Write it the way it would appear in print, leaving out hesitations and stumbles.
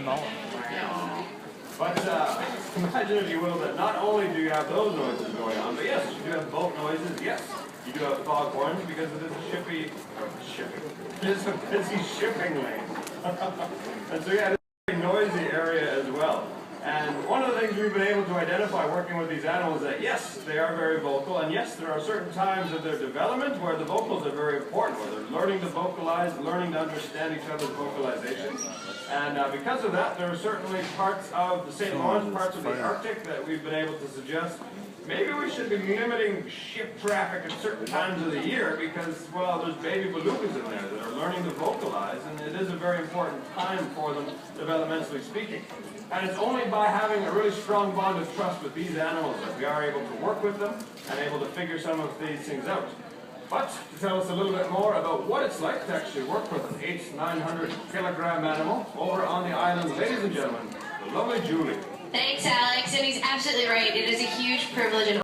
But imagine, if you will, that not only do you have those noises going on, but yes, you do have boat noises, yes, you do have foghorns because it is a busy shipping lane. And so yeah, it's a very noisy area as well. And one of the things we've been able to identify working with these animals is that yes, they are very vocal, and yes, there are certain times of their development where the vocals are very important, where they're learning to vocalize, learning to understand each other's vocalizations. And because of that, there are certainly parts of the St. Lawrence, parts of the Arctic that we've been able to suggest maybe we should be limiting ship traffic at certain times of the year because, well, there's baby belugas in there that are learning to vocalize, and it is a very important time for them, developmentally speaking. And it's only by having a really strong bond of trust with these animals that we are able to work with them and able to figure some of these things out. But to tell us a little bit more about what it's like to actually work with an 800-900 kilogram animal over on the island, ladies and gentlemen, the lovely Julie. Thanks, Alex, and he's absolutely right. It is a huge privilege and